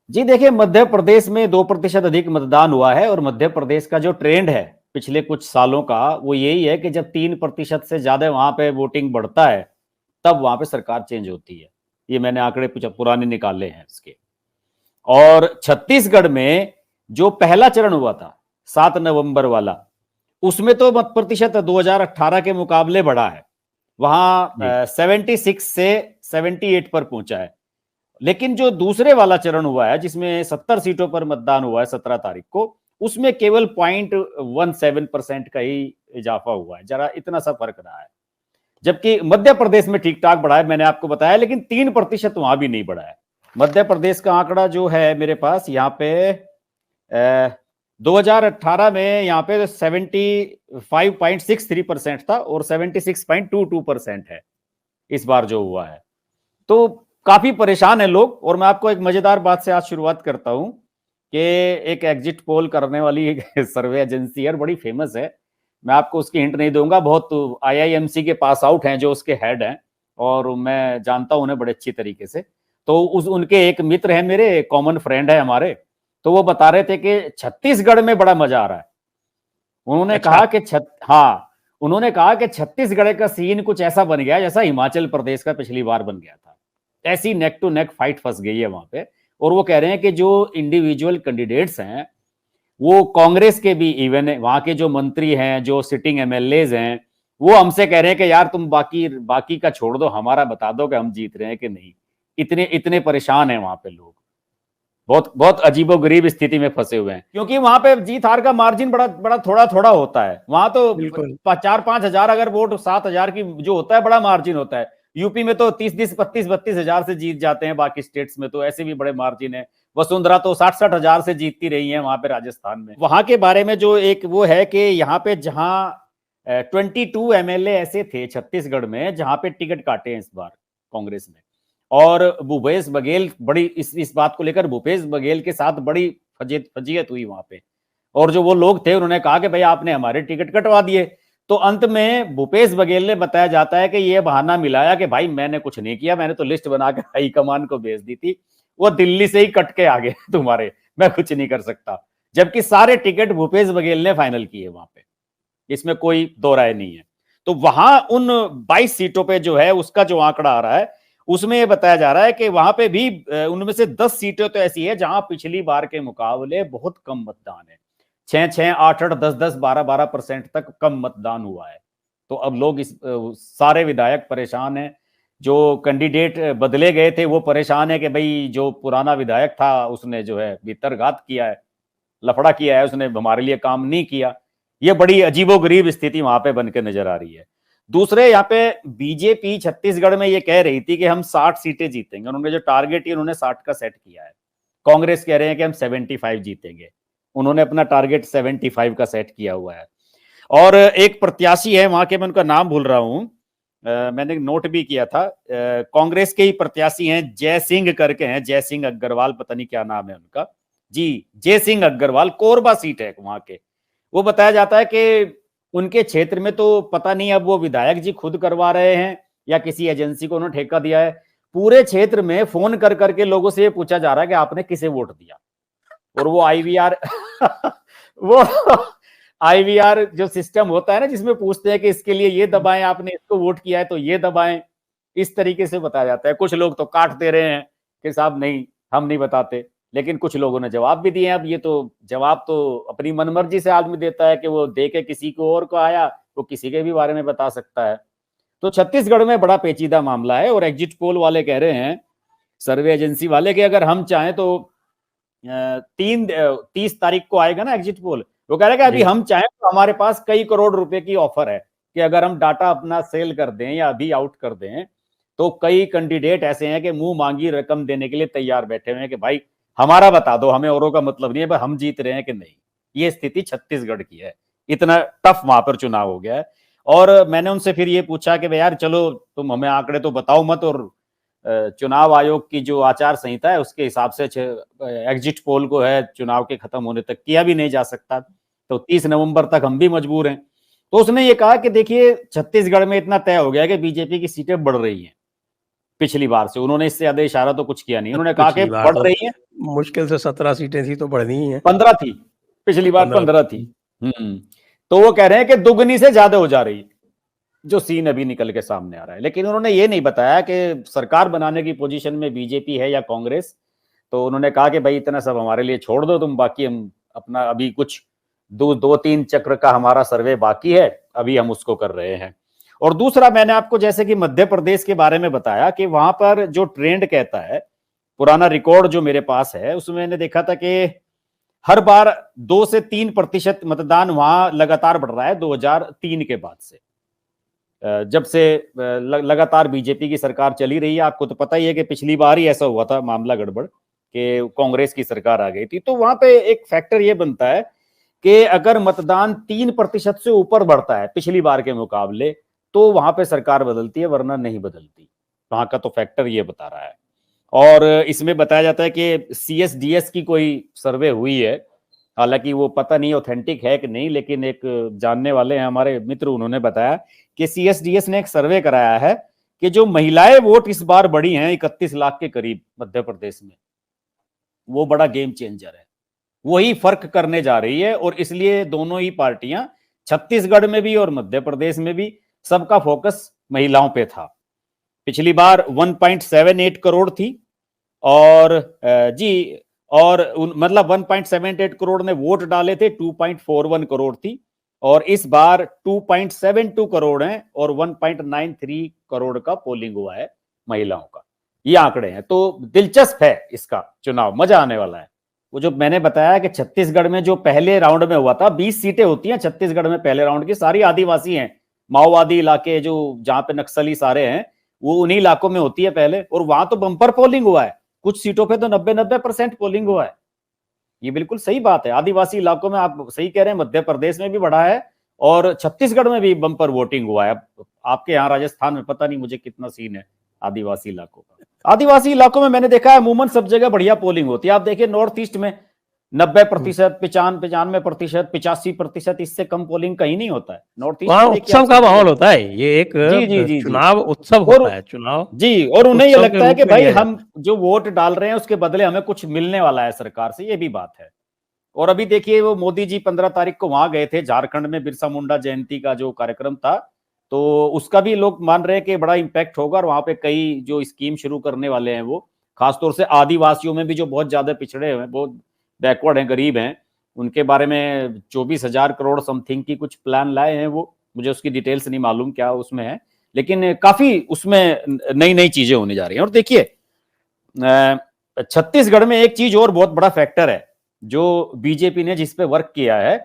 जी देखिए, मध्य प्रदेश में 2% अधिक मतदान हुआ है और मध्य प्रदेश का जो ट्रेंड है पिछले कुछ सालों का वो यही है कि जब 3% से ज्यादा वहां पे वोटिंग बढ़ता है तब वहां पे सरकार चेंज होती है। ये मैंने आंकड़े कुछ पुराने निकाले हैं इसके। और छत्तीसगढ़ में जो पहला चरण हुआ था 7 नवंबर वाला, उसमें तो मत प्रतिशत 2018 के मुकाबले बढ़ा है। जी। वहां 76 से 78 पर पहुंचा है। लेकिन जो दूसरे वाला चरण हुआ है जिसमें 70 सीटों पर मतदान हुआ है 17 तारीख को, उसमें केवल 0.17% का ही इजाफा हुआ है। जरा इतना सा फर्क रहा है। जबकि मध्य प्रदेश में ठीक ठाक बढ़ा है, मैंने आपको बताया, लेकिन 3% वहां भी नहीं बढ़ा है। मध्य प्रदेश का आंकड़ा जो है मेरे पास यहाँ पे 2018 में यहाँ पे 75.63% था और 76.22% है इस बार जो हुआ है। तो काफी परेशान है लोग। और मैं आपको एक मजेदार बात से आज शुरुआत करता हूं कि एक एग्जिट पोल करने वाली एक सर्वे एजेंसी है, बड़ी फेमस है। मैं आपको उसकी हिंट नहीं दूंगा, बहुत आईआईएमसी के पास आउट हैं जो उसके हेड हैं और मैं जानता हूं उन्हें बड़े अच्छी तरीके से। तो उनके एक मित्र हैं, मेरे कॉमन फ्रेंड है हमारे, तो वो बता रहे थे कि छत्तीसगढ़ में बड़ा मजा आ रहा है। उन्होंने अच्छा। कहा कि हाँ, उन्होंने कहा कि छत्तीसगढ़ का सीन कुछ ऐसा बन गया जैसा हिमाचल प्रदेश का पिछली बार बन गया था। ऐसी नेक टू नेक फाइट फंस गई है वहां पे। और वो कह रहे हैं कि जो इंडिविजुअल कैंडिडेट्स हैं वो कांग्रेस के भी, इवन वहां के जो मंत्री हैं, जो सिटिंग एमएलएज हैं, वो हमसे कह रहे हैं कि यार तुम बाकी बाकी का छोड़ दो, हमारा बता दो कि हम जीत रहे हैं कि नहीं। इतने इतने परेशान हैं वहां पे लोग। बहुत बहुत अजीबोगरीब स्थिति में फंसे हुए हैं, क्योंकि वहां पे जीत हार का मार्जिन बड़ा बड़ा थोड़ा थोड़ा होता है। वहां तो बिल्कुल। 4-5 हजार अगर वोट 7 हजार की जो होता है, बड़ा मार्जिन होता है। यूपी में तो 30-30 32-32 हजार से जीत जाते हैं, बाकी स्टेट्स में तो ऐसे भी बड़े मार्जिन है। वसुंधरा तो 60-60 हजार से जीतती रही है वहां पे राजस्थान में। वहां के बारे में जो एक वो है कि यहाँ पे जहां 22 एमएलए ऐसे थे छत्तीसगढ़ में जहां पे टिकट काटे हैं इस बार कांग्रेस ने। और भूपेश बघेल, बड़ी इस बात को लेकर भूपेश बघेल के साथ बड़ी फजीयत हुई वहां पे। और जो वो लोग थे उन्होंने कहा कि भाई आपने हमारे टिकट कटवा दिए। तो अंत में भूपेश बघेल ने बताया जाता है कि ये बहाना मिलाया कि भाई मैंने कुछ नहीं किया, मैंने तो लिस्ट बनाकर हाईकमान को भेज दी थी, वो दिल्ली से ही कट के आ गए तुम्हारे, मैं कुछ नहीं कर सकता। जबकि सारे टिकट भूपेश बघेल ने फाइनल किए वहां पे, इसमें कोई दो राय नहीं है। तो वहां उन 22 सीटों पे जो है उसका जो आंकड़ा आ रहा है उसमें यह बताया जा रहा है कि वहां पे भी उनमें से 10 सीटें तो ऐसी है जहां पिछली बार के मुकाबले बहुत कम मतदान है। 6-6, 8-8, 10-10, 12-12% तक कम मतदान हुआ है। तो अब लोग सारे विधायक परेशान हैं। जो कैंडिडेट बदले गए थे वो परेशान है कि भाई जो पुराना विधायक था उसने जो है भीतरघात किया है, लफड़ा किया है, उसने हमारे लिए काम नहीं किया। ये बड़ी अजीबोगरीब स्थिति वहां पे बनकर नजर आ रही है। दूसरे यहाँ पे बीजेपी छत्तीसगढ़ में ये कह रही थी कि हम 60 सीटें जीतेंगे। उन्होंने जो टारगेट ही उन्होंने 60 का सेट किया है। कांग्रेस कह रहे हैं कि हम 75 जीतेंगे। उन्होंने अपना टारगेट 75 का सेट किया हुआ है। और एक प्रत्याशी है वहां के, मैं उनका नाम भूल रहा हूं, मैंने नोट भी किया था। कांग्रेस के ही प्रत्याशी हैं, जय सिंह करके हैं, जय सिंह अग्रवाल, पता नहीं क्या नाम है उनका। जी, जय सिंह अग्रवाल, कोरबा सीट है वहां के। वो बताया जाता है कि उनके क्षेत्र में तो पता नहीं अब वो विधायक जी खुद करवा रहे हैं या किसी एजेंसी को उन्होंने ठेका दिया है। पूरे क्षेत्र में फोन कर करके लोगों से ये पूछा जा रहा है कि आपने किसे वोट दिया। और वो आईवीआर वो आईवीआर जो सिस्टम होता है ना, जिसमें पूछते हैं कि इसके लिए ये दबाएं, आपने इसको वोट किया है तो ये दबाएं, इस तरीके से बताया जाता है। कुछ लोग तो काट दे रहे हैं कि साहब नहीं, हम नहीं बताते। लेकिन कुछ लोगों ने जवाब भी दिए हैं। अब ये तो जवाब तो अपनी मनमर्जी से आदमी देता है कि वो दे के किसी को और को आया, वो किसी के भी बारे में बता सकता है। तो छत्तीसगढ़ में बड़ा पेचीदा मामला है। और एग्जिट पोल वाले कह रहे हैं, सर्वे एजेंसी वाले, कि अगर हम चाहें तो 30 तारीख को आएगा ना एग्जिट पोल, वो कह रहे हैं कि अभी जी। हम चाहें तो हमारे पास कई करोड़ रुपए की ऑफर है कि अगर हम डाटा अपना सेल कर दें या अभी आउट कर दें तो कई कैंडिडेट ऐसे हैं कि मुंह मांगी रकम देने के लिए तैयार बैठे हुए हैं कि भाई हमारा बता दो, हमें औरों का मतलब नहीं है, भाई हम जीत रहे हैं कि नहीं। ये स्थिति छत्तीसगढ़ की है। इतना टफ वहां पर चुनाव हो गया है। और मैंने उनसे फिर ये पूछा कि भाई यार चलो तुम हमें आंकड़े तो बताओ मत, और चुनाव आयोग की जो आचार संहिता है उसके हिसाब से एग्जिट पोल को है चुनाव के खत्म होने तक किया भी नहीं जा सकता, तो 30 नवंबर तक हम भी मजबूर हैं। तो उसने ये कहा कि देखिए छत्तीसगढ़ में इतना तय हो गया कि बीजेपी की सीटें बढ़ रही हैं पिछली बार से। उन्होंने इससे ज्यादा इशारा तो कुछ किया नहीं, उन्होंने कहा कि पिछली बार बढ़ तो रही हैं। मुश्किल से 17 सीटें थी तो बढ़नी ही है। 15 थी पिछली बार, 15 थी। तो वो कह रहे हैं कि दुगनी से ज्यादा हो जा रही, जो सीन अभी निकल के सामने आ रहा है। लेकिन उन्होंने ये नहीं बताया कि सरकार बनाने की पोजीशन में बीजेपी है या कांग्रेस। तो उन्होंने कहा कि भाई इतना सब हमारे लिए छोड़ दो तुम, बाकी हम अपना अभी कुछ दो तीन चक्र का हमारा सर्वे बाकी है, अभी हम उसको कर रहे हैं। और दूसरा, मैंने आपको जैसे कि मध्य प्रदेश के बारे में बताया कि वहां पर जो ट्रेंड कहता है, पुराना रिकॉर्ड जो मेरे पास है उसमें मैंने देखा था कि हर बार 2 से 3% मतदान वहां लगातार बढ़ रहा है 2003 के बाद से। जब से लगातार बीजेपी की सरकार चली रही है, आपको तो पता ही है कि पिछली बार ही ऐसा हुआ था मामला गड़बड़ कि कांग्रेस की सरकार आ गई थी। तो वहां पे एक फैक्टर ये बनता है कि अगर मतदान 3% से ऊपर बढ़ता है पिछली बार के मुकाबले, तो वहां पे सरकार बदलती है, वरना नहीं बदलती। वहां का तो फैक्टर ये बता रहा है। और इसमें बताया जाता है कि CSDS की कोई सर्वे हुई है, हालांकि वो पता नहीं ऑथेंटिक है कि नहीं, लेकिन एक जानने वाले हैं हमारे मित्र, उन्होंने बताया कि CSDS ने एक सर्वे कराया है कि जो महिलाएं वोट इस बार बढ़ी हैं 31 लाख के करीब मध्य प्रदेश में, वो बड़ा गेम चेंजर है, वही फर्क करने जा रही है। और इसलिए दोनों ही पार्टियां, छत्तीसगढ़ में भी और मध्य प्रदेश में भी, सबका फोकस महिलाओं पे था। पिछली बार 1.78 करोड़ थी और जी, और मतलब 1.78 करोड़ ने वोट डाले थे, 2.41 करोड़ थी। और इस बार 2.72 करोड़ हैं और 1.93 करोड़ का पोलिंग हुआ है महिलाओं का। ये आंकड़े हैं। तो दिलचस्प है इसका चुनाव, मजा आने वाला है। वो जो मैंने बताया कि छत्तीसगढ़ में जो पहले राउंड में हुआ था, 20 सीटें होती हैं छत्तीसगढ़ में पहले राउंड की, सारी आदिवासी हैं, माओवादी इलाके जो जहां पे नक्सली सारे हैं, वो उन्हीं इलाकों में होती है पहले। और वहां तो बंपर पोलिंग हुआ है, कुछ सीटों पे तो 90-90% पोलिंग हुआ है। ये बिल्कुल सही बात है। आदिवासी इलाकों में आप सही कह रहे हैं, मध्य प्रदेश में भी बढ़ा है और छत्तीसगढ़ में भी बंपर वोटिंग हुआ है। आपके यहाँ राजस्थान में पता नहीं मुझे कितना सीन है आदिवासी इलाकों का। आदिवासी इलाकों में मैंने देखा है अमूमन सब जगह बढ़िया पोलिंग होती है। आप देखिए नॉर्थ ईस्ट में 90%, 95%, 85%, इससे कम पोलिंग कहीं नहीं होता है नॉर्थ ईस्ट में। उत्सव का माहौल होता है, ये एक जी चुनाव उत्सव होता है, चुनाव जी। और उन्हें ये लगता है कि भाई हम जो वोट डाल रहे हैं उसके बदले हमें कुछ मिलने वाला है सरकार से, ये भी बात है। और अभी देखिए वो मोदी जी 15 तारीख को वहां गए थे झारखंड में, बिरसा मुंडा जयंती का जो कार्यक्रम था, तो उसका भी लोग मान रहे हैं कि बड़ा इंपैक्ट होगा। और वहां पे कई जो स्कीम शुरू करने वाले हैं वो, खासतौर से आदिवासियों में भी जो बहुत ज्यादा पिछड़े हैं, बहुत बैकवर्ड हैं, गरीब हैं, उनके बारे में 24,000 करोड़ समथिंग की कुछ प्लान लाए हैं वो। मुझे उसकी डिटेल्स नहीं मालूम क्या उसमें है, लेकिन काफी उसमें नई नई चीजें होने जा रही हैं। और देखिए छत्तीसगढ़ में एक चीज और बहुत बड़ा फैक्टर है जो बीजेपी ने जिस पे वर्क किया है,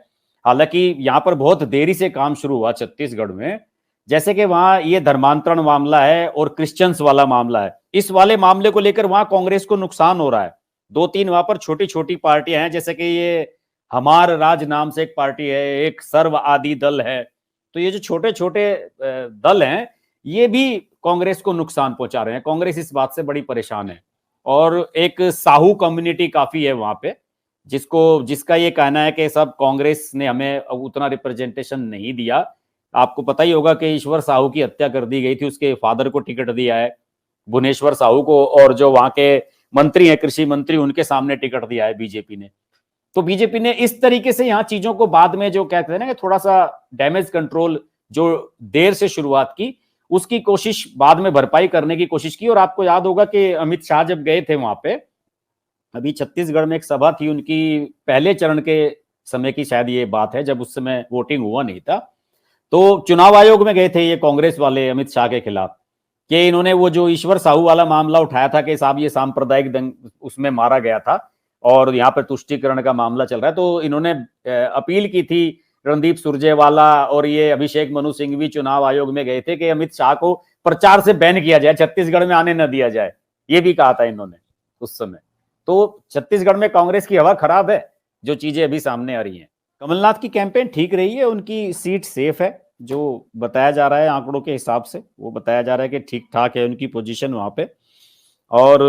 हालांकि यहां पर बहुत देरी से काम शुरू हुआ छत्तीसगढ़ में, जैसे कि वहां ये धर्मांतरण मामला है और क्रिश्चियंस वाला मामला है। इस वाले मामले को लेकर वहां कांग्रेस को नुकसान हो रहा है। 2-3 वहां पर छोटी छोटी पार्टियां हैं, जैसे कि ये हमार राज नाम से एक पार्टी है, एक सर्व आदि दल है। तो ये जो छोटे छोटे दल हैं, ये भी कांग्रेस को नुकसान पहुंचा रहे हैं। कांग्रेस इस बात से बड़ी परेशान है। और एक साहू कम्युनिटी काफी है वहां पे, जिसका ये कहना है कि सब कांग्रेस ने हमें उतना रिप्रेजेंटेशन नहीं दिया। आपको पता ही होगा कि ईश्वर साहू की हत्या कर दी गई थी, उसके फादर को टिकट दिया है भुवनेश्वर साहू को, और जो वहां के मंत्री हैं, कृषि मंत्री, उनके सामने टिकट दिया है बीजेपी ने। तो बीजेपी ने इस तरीके से यहाँ चीजों को बाद में जो कहते हैं ना कि थोड़ा सा डैमेज कंट्रोल जो देर से शुरुआत की, उसकी कोशिश बाद में भरपाई करने की कोशिश की। और आपको याद होगा कि अमित शाह जब गए थे वहां पे, अभी छत्तीसगढ़ में एक सभा थी उनकी, पहले चरण के समय की शायद ये बात है, जब उस समय वोटिंग हुआ नहीं था, तो चुनाव आयोग में गए थे ये कांग्रेस वाले अमित शाह के खिलाफ, कि इन्होंने वो जो ईश्वर साहू वाला मामला उठाया था कि साहब ये सांप्रदायिक दंग उसमें मारा गया था और यहाँ पर तुष्टीकरण का मामला चल रहा है। तो इन्होंने अपील की थी, रणदीप सुरजेवाला और ये अभिषेक मनु सिंघवी चुनाव आयोग में गए थे कि अमित शाह को प्रचार से बैन किया जाए, छत्तीसगढ़ में आने न दिया जाए, ये भी कहा था इन्होंने उस समय। तो छत्तीसगढ़ में कांग्रेस की हवा खराब है, जो चीजें अभी सामने आ रही हैं। कमलनाथ की कैंपेन ठीक रही है, उनकी सीट सेफ है, जो बताया जा रहा है आंकड़ों के हिसाब से, वो बताया जा रहा है कि ठीक ठाक है उनकी पोजीशन वहां पे। और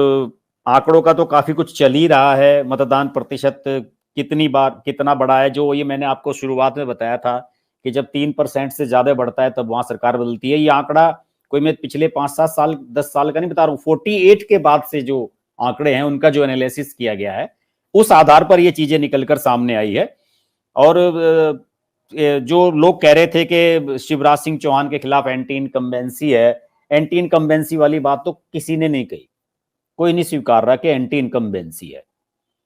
आंकड़ों का तो काफी कुछ चल ही रहा है, मतदान प्रतिशत कितनी बार कितना बढ़ा है, जो ये मैंने आपको शुरुआत में बताया था कि जब 3% से ज्यादा बढ़ता है तब वहां सरकार बदलती है। ये आंकड़ा कोई मैं पिछले 5-7 साल 10 साल का नहीं बता रहा हूँ, 48 के बाद से जो आंकड़े हैं उनका जो एनालिसिस किया गया है उस आधार पर ये चीजें निकलकर सामने आई है। और जो लोग कह रहे थे कि शिवराज सिंह चौहान के खिलाफ एंटी इनकम्बेंसी है, एंटी इनकम्बेंसी वाली बात तो किसी ने नहीं कही, कोई नहीं स्वीकार रहा कि एंटी इनकम्बेंसी है,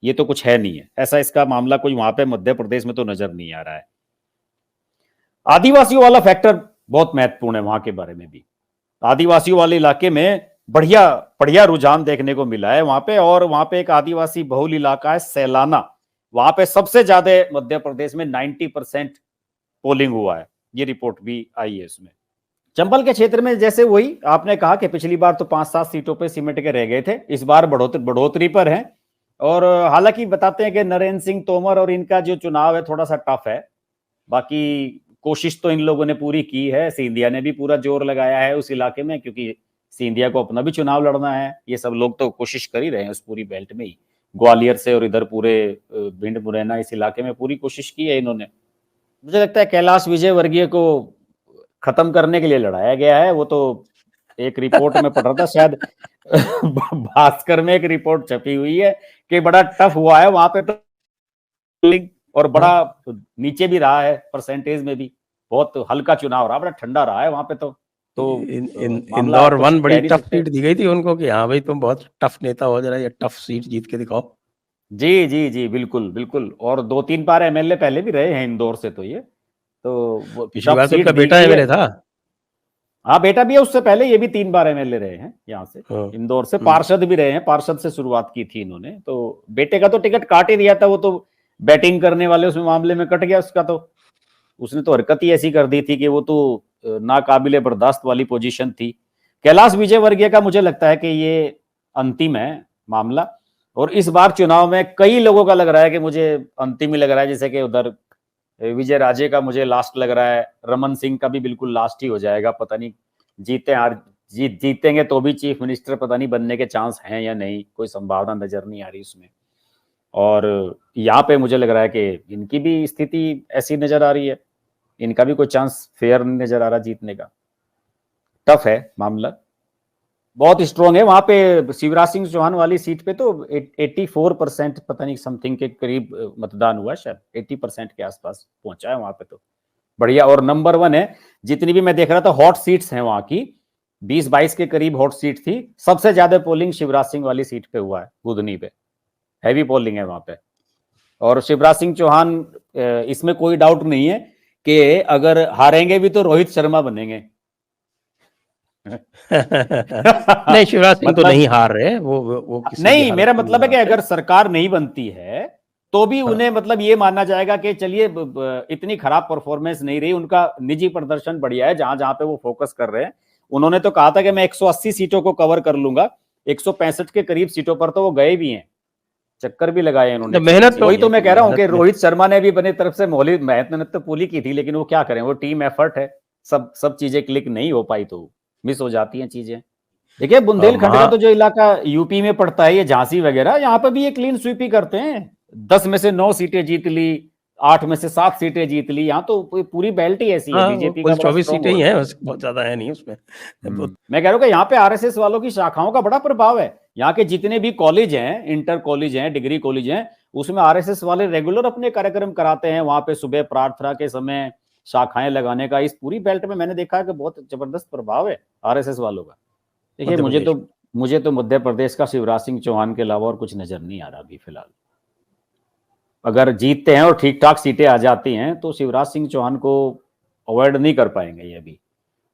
ये तो कुछ है नहीं है, ऐसा इसका मामला कोई वहां पे मध्य प्रदेश में तो नजर नहीं आ रहा है। आदिवासियों वाला फैक्टर बहुत महत्वपूर्ण है वहां के बारे में भी। आदिवासियों वाले इलाके में बढ़िया बढ़िया रुझान देखने को मिला है वहां पे, और वहां पे एक आदिवासी बहुल इलाका है सैलाना, वहां पे सबसे ज्यादा मध्य प्रदेश में 90% पोलिंग हुआ है, ये रिपोर्ट भी आई है इसमें। चंबल के क्षेत्र में जैसे वही आपने कहा कि पिछली बार तो 5-7 सीटों पे सिमट के रह गए थे, इस बार बढ़ोतरी पर है। और हालांकि बताते हैं कि नरेंद्र सिंह तोमर और इनका जो चुनाव है थोड़ा सा टफ है, बाकी कोशिश तो इन लोगों ने पूरी की है, सिंधिया ने भी पूरा जोर लगाया है उस इलाके में, क्योंकि सिंधिया को अपना भी चुनाव लड़ना है। ये सब लोग तो कोशिश कर ही रहे हैं उस पूरी बेल्ट में ही, ग्वालियर से और इधर पूरे भिंड मुरैना इस इलाके में पूरी कोशिश की है इन्होंने। मुझे लगता है कैलाश विजयवर्गीय को खत्म करने के लिए लड़ाया गया है। वो तो एक रिपोर्ट में पढ़ रहा था शायद भास्कर में एक रिपोर्ट छपी हुई है कि बड़ा टफ हुआ है वहां पे तो, और बड़ा नीचे भी रहा है परसेंटेज में भी, बहुत हल्का चुनाव रहा, बड़ा ठंडा रहा है वहां पे तो इंदौर 1 बड़ी टफ सीट दी गई थी उनको कि हाँ भाई तुम बहुत टफ नेता हो, जरा ये टफ सीट जीत के दिखाओ। जी जी जी बिल्कुल बिल्कुल, और 2-3 बार एमएलए पहले भी रहे हैं इंदौर से, तो ये तो पिछली बार तो बेटा एमएलए था। हाँ बेटा भी है, उससे पहले ये भी 3 बार एमएलए रहे हैं यहाँ से, इंदौर से पार्षद भी रहे हैं, पार्षद से शुरुआत की थी इन्होंने। तो बेटे का तो टिकट काट ही दिया था, वो तो बैटिंग करने वाले उसमें मामले में कट गया उसका, तो उसने तो हरकत ही ऐसी कर दी थी कि वो तो नाकाबिले बर्दाश्त वाली पोजीशन थी। कैलाश विजयवर्गीय का मुझे लगता है कि ये अंतिम है मामला, और इस बार चुनाव में कई लोगों का लग रहा है कि मुझे अंतिम ही लग रहा है, जैसे कि उधर विजय राजे का मुझे लास्ट लग रहा है, रमन सिंह का भी बिल्कुल लास्ट ही हो जाएगा, पता नहीं जीतेंगे तो भी चीफ मिनिस्टर पता नहीं बनने के चांस हैं या नहीं, कोई संभावना नजर नहीं आ रही उसमें। और यहाँ पे मुझे लग रहा है कि इनकी भी स्थिति ऐसी नजर आ रही है, इनका भी कोई चांस फेयर नहीं नजर आ रहा जीतने का। टफ है मामला, बहुत स्ट्रॉन्ग है वहां पे। शिवराज सिंह चौहान वाली सीट पे तो 84% पता नहीं समथिंग के करीब मतदान हुआ, शायद 80% के आसपास पहुंचा है वहां पे, तो बढ़िया। और नंबर 1 है, जितनी भी मैं देख रहा था हॉट सीट्स हैं वहां की, 20-22 के करीब हॉट सीट थी, सबसे ज्यादा पोलिंग शिवराज सिंह वाली सीट पे हुआ है, बुधनी पे हैवी पोलिंग है वहां पे। और शिवराज सिंह चौहान, इसमें कोई डाउट नहीं है कि अगर हारेंगे भी तो रोहित शर्मा बनेंगे। नहीं शिवराज सिंह तो नहीं हार रहे, वो नहीं, मेरा मतलब है कि अगर सरकार नहीं बनती है तो भी उन्हें मतलब ये मानना जाएगा कि चलिए इतनी खराब परफॉर्मेंस नहीं रही, उनका निजी प्रदर्शन बढ़िया है जहां जहां पे वो फोकस कर रहे हैं। उन्होंने तो कहा था कि मैं 180 सीटों को कवर कर लूंगा, 165 के करीब सीटों पर तो वो गए भी हैं, चक्कर भी लगाए उन्होंने, मेहनत। वही तो मैं कह रहा हूँ कि रोहित शर्मा ने भी अपनी तरफ से मेहनत तो पूरी की थी, लेकिन वो क्या करें, वो टीम एफर्ट है, सब चीजें क्लिक नहीं हो पाई तो मिस हो जाती हैं चीजें। देखिए बुंदेलखंड का तो जो इलाका यूपी में पड़ता है, ये झांसी वगैरह, यहाँ पे भी ये क्लीन स्वीप ही करते हैं, 10 में से 9 सीटें जीत ली, 8 में से 7 सीटें जीत ली, यहाँ तो पूरी बेल्ट ही ऐसी है बीजेपी का, 24 सीटें ही हैं, बहुत ज्यादा है नहीं उसमें। मैं कह रहा हूँ कि यहाँ पे आरएसएस वालों की शाखाओं का बड़ा प्रभाव है, यहाँ के जितने भी कॉलेज हैं, इंटर कॉलेज हैं, डिग्री कॉलेज हैं, उसमें आरएसएस वाले रेगुलर अपने कार्यक्रम कराते हैं, वहां पे सुबह प्रार्थना के समय शाखाएं लगाने का। इस पूरी बेल्ट में मैंने देखा है कि बहुत जबरदस्त प्रभाव है आरएसएस वालों का। देखिए मुझे तो मध्य प्रदेश का शिवराज सिंह चौहान के अलावा और कुछ नजर नहीं आ रहा अभी फिलहाल। अगर जीतते हैं और ठीक ठाक सीटें आ जाती हैं तो शिवराज सिंह चौहान को अवॉइड नहीं कर पाएंगे ये भी,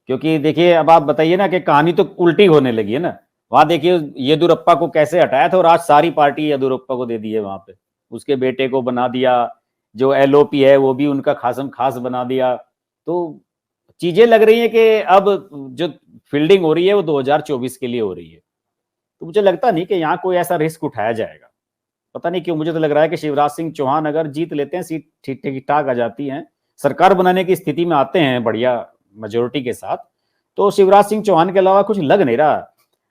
क्योंकि देखिए अब आप बताइए ना कि कहानी तो उल्टी होने लगी है ना। वहां देखिए येदुरप्पा को कैसे हटाया था और आज सारी पार्टी येदुरप्पा को दे दी है, वहां पे उसके बेटे को बना दिया, जो एलओपी है वो भी उनका खासम खास बना दिया। तो चीजें लग रही है कि अब जो फील्डिंग हो रही है वो 2024 के लिए हो रही है। तो मुझे लगता नहीं कि यहाँ कोई ऐसा रिस्क उठाया जाएगा, पता नहीं क्यों। मुझे तो लग रहा है कि शिवराज सिंह चौहान अगर जीत लेते हैं, सीट ठीक ठाक आ जाती हैं, सरकार बनाने की स्थिति में आते हैं बढ़िया मेजोरिटी के साथ, तो शिवराज सिंह चौहान के अलावा कुछ लग नहीं रहा।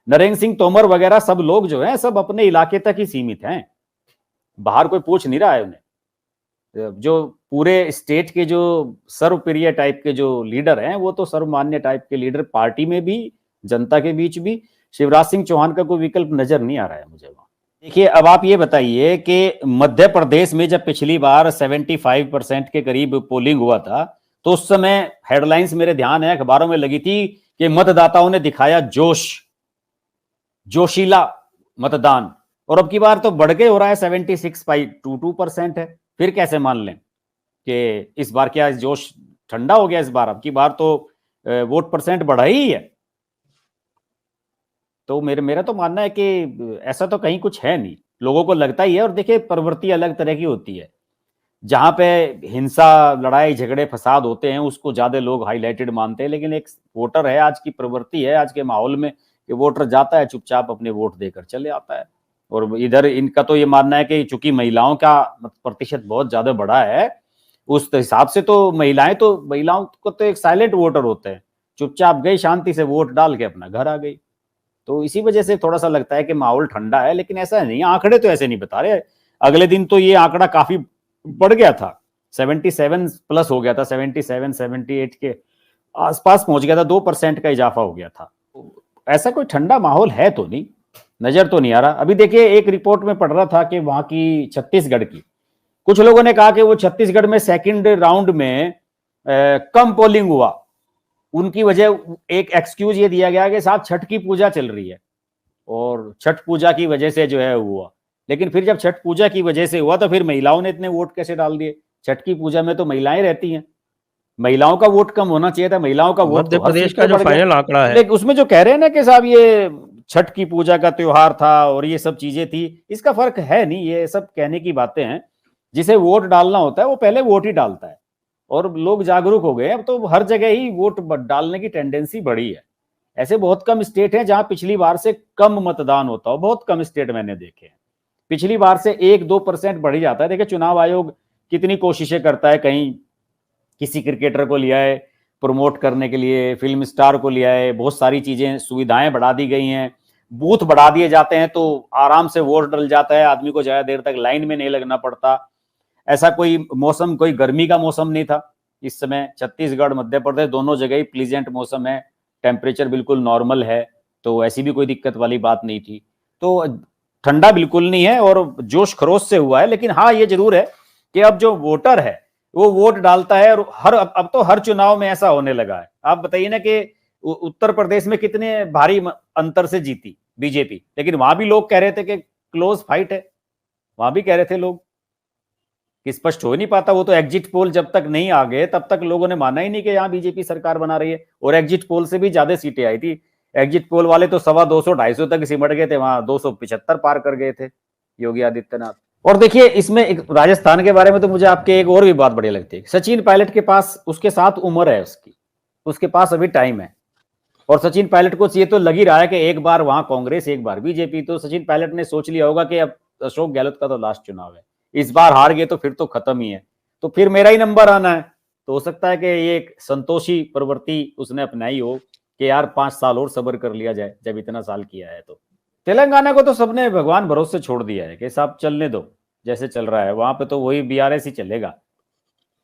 नरेंद्र सिंह तोमर वगैरह सब लोग जो हैं सब अपने इलाके तक ही सीमित हैं, बाहर कोई पूछ नहीं रहा है उन्हें। जो पूरे स्टेट के जो सर्वप्रिय टाइप के जो लीडर हैं, वो तो सर्वमान्य टाइप के लीडर पार्टी में भी जनता के बीच भी, शिवराज सिंह चौहान का कोई विकल्प नजर नहीं आ रहा है मुझे वहां। देखिए, अब आप ये बताइए कि मध्य प्रदेश में जब पिछली बार 75% के करीब पोलिंग हुआ था, तो उस समय हेडलाइंस मेरे ध्यान है अखबारों में लगी थी कि मतदाताओं ने दिखाया जोश, जोशीला मतदान। और अब की बार तो बढ़ के हो रहा है, 76.22% है। फिर कैसे मान लें कि इस बार क्या जोश ठंडा हो गया? इस बार अब की बार तो वोट परसेंट बढ़ा ही है। तो मेरा तो मानना है कि ऐसा तो कहीं कुछ है नहीं, लोगों को लगता ही है। और देखिए, प्रवृत्ति अलग तरह की होती है। जहां पे हिंसा, लड़ाई झगड़े, फसाद होते हैं, उसको ज्यादा लोग हाईलाइटेड मानते हैं। लेकिन एक वोटर है, आज की प्रवृत्ति है आज के माहौल में कि वोटर जाता है, चुपचाप अपने वोट देकर चले आता है। और इधर इनका तो ये मानना है कि चूंकि महिलाओं का प्रतिशत बहुत ज्यादा बढ़ा है, उस हिसाब से तो महिलाओं को तो एक साइलेंट वोटर होते हैं, चुपचाप गई, शांति से वोट डाल के अपना घर आ गई। तो इसी वजह से थोड़ा सा लगता है कि माहौल ठंडा है, लेकिन ऐसा नहीं, आंकड़े तो ऐसे नहीं बता रहे। अगले दिन तो ये आंकड़ा काफी बढ़ गया था, 77 प्लस हो गया था, 77 78 के आसपास पहुंच गया था, 2% का इजाफा हो गया था। ऐसा कोई ठंडा माहौल है तो नहीं, नजर तो नहीं आ रहा। अभी देखिए, एक रिपोर्ट में पढ़ रहा था कि वहां की छत्तीसगढ़ की, कुछ लोगों ने कहा कि वो छत्तीसगढ़ में सेकंड राउंड में कम पोलिंग हुआ। उनकी वजह, एक एक्सक्यूज ये दिया गया कि साहब छठ की पूजा चल रही है और छठ पूजा की वजह से जो है हुआ। लेकिन फिर जब छठ पूजा की वजह से हुआ तो फिर महिलाओं ने इतने वोट कैसे डाल दिए? छठ की पूजा में तो महिलाएं रहती हैं, महिलाओं का वोट कम होना चाहिए था, महिलाओं का वोट मध्य तो हर प्रदेश सीट का पे जो बढ़ गया। फाइनल आंकड़ा है, लेकिन उसमें जो कह रहे हैं ना कि साहब ये छठ की पूजा का त्योहार था और ये सब चीजें थी, इसका फर्क है नहीं। ये सब कहने की बातें हैं। जिसे वोट डालना होता है वो पहले वोट ही डालता है। और लोग जागरूक हो गए, अब तो हर जगह ही वोट डालने की टेंडेंसी बढ़ी है। ऐसे बहुत कम स्टेट हैं जहां पिछली बार से कम मतदान होता हो, बहुत कम स्टेट मैंने देखे हैं। पिछली बार से 1-2% बढ़ ही जाता है। देखिए, चुनाव आयोग कितनी कोशिशें करता है, कहीं किसी क्रिकेटर को लिया है प्रमोट करने के लिए, फिल्म स्टार को लिया है, बहुत सारी चीजें, सुविधाएं बढ़ा दी गई हैं, बूथ बढ़ा दिए जाते हैं, तो आराम से वोट डल जाता है, आदमी को ज्यादा देर तक लाइन में नहीं लगना पड़ता। ऐसा कोई मौसम, कोई गर्मी का मौसम नहीं था इस समय। छत्तीसगढ़, मध्य प्रदेश दोनों जगह ही प्लीजेंट मौसम है, टेम्परेचर बिल्कुल नॉर्मल है, तो ऐसी भी कोई दिक्कत वाली बात नहीं थी। तो ठंडा बिल्कुल नहीं है और जोश खरोश से हुआ है। लेकिन हाँ, ये जरूर है कि अब जो वोटर है वो वोट डालता है। और अब तो हर चुनाव में ऐसा होने लगा है। आप बताइए ना कि उत्तर प्रदेश में कितने भारी अंतर से जीती बीजेपी, लेकिन वहां भी लोग कह रहे थे कि क्लोज फाइट है, वहां भी कह रहे थे लोग कि स्पष्ट हो नहीं पाता। वो तो एग्जिट पोल जब तक नहीं आ गए तब तक लोगों ने माना ही नहीं कि यहाँ बीजेपी सरकार बना रही है। और एग्जिट पोल से भी ज्यादा सीटें आई थी। एग्जिट पोल वाले तो 225-250 तक सिमट गए थे, वहां 275 पार कर गए थे योगी आदित्यनाथ। और देखिए, इसमें एक राजस्थान के बारे में तो मुझे आपके एक और भी बात बढ़िया लगती है। सचिन पायलट के पास, उसके साथ उम्र है उसकी, उसके पास अभी टाइम है। और सचिन पायलट को ये तो लग ही रहा है कि एक बार वहां कांग्रेस, एक बार बीजेपी। तो सचिन पायलट ने सोच लिया होगा कि अब अशोक गहलोत का तो लास्ट चुनाव है, इस बार हार गए तो फिर तो खत्म ही है, तो फिर मेरा ही नंबर आना है। तो हो सकता है कि ये एक संतोषी प्रवृत्ति उसने अपनाई हो कि यार 5 साल और सब्र कर लिया जाए, जब इतना साल किया है। तो तेलंगाना को तो सबने भगवान भरोसे छोड़ दिया है कि साहब चलने दो, जैसे चल रहा है वहां पे तो वही बीआरएस ही चलेगा।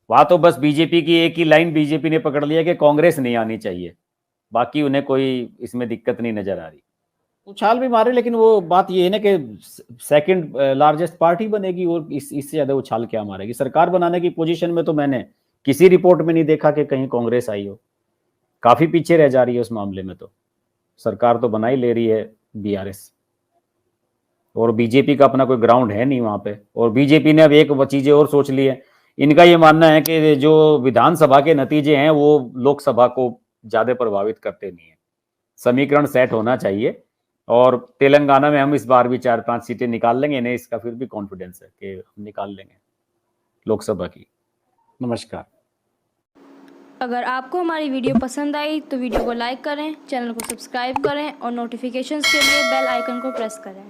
वहां तो बस बीजेपी की एक ही लाइन बीजेपी ने पकड़ लिया कि कांग्रेस नहीं आनी चाहिए, बाकी उन्हें कोई इसमें दिक्कत नहीं नजर आ रही। उछाल भी मारे, लेकिन वो बात ये है ना कि सेकंड लार्जेस्ट पार्टी बनेगी और इससे ज्यादा उछाल क्या मारेगी? सरकार बनाने की पोजीशन में तो मैंने किसी रिपोर्ट में नहीं देखा कि कहीं कांग्रेस आई हो। काफी पीछे रह जा रही है उस मामले में। तो सरकार तो बना ही ले रही है बीआरएस, और बीजेपी का अपना कोई ग्राउंड है नहीं वहां पे। और बीजेपी ने अब एक चीजें और सोच ली है। इनका ये मानना है कि जो विधानसभा के नतीजे हैं वो लोकसभा को ज्यादा प्रभावित करते नहीं है, समीकरण सेट होना चाहिए। और तेलंगाना में हम इस बार भी 4-5 सीटें निकाल लेंगे, इन्हें इसका फिर भी कॉन्फिडेंस है कि हम निकाल लेंगे लोकसभा की। नमस्कार। अगर आपको हमारी वीडियो पसंद आई तो वीडियो को लाइक करें, चैनल को सब्सक्राइब करें और नोटिफिकेशंस के लिए बेल आइकन को प्रेस करें।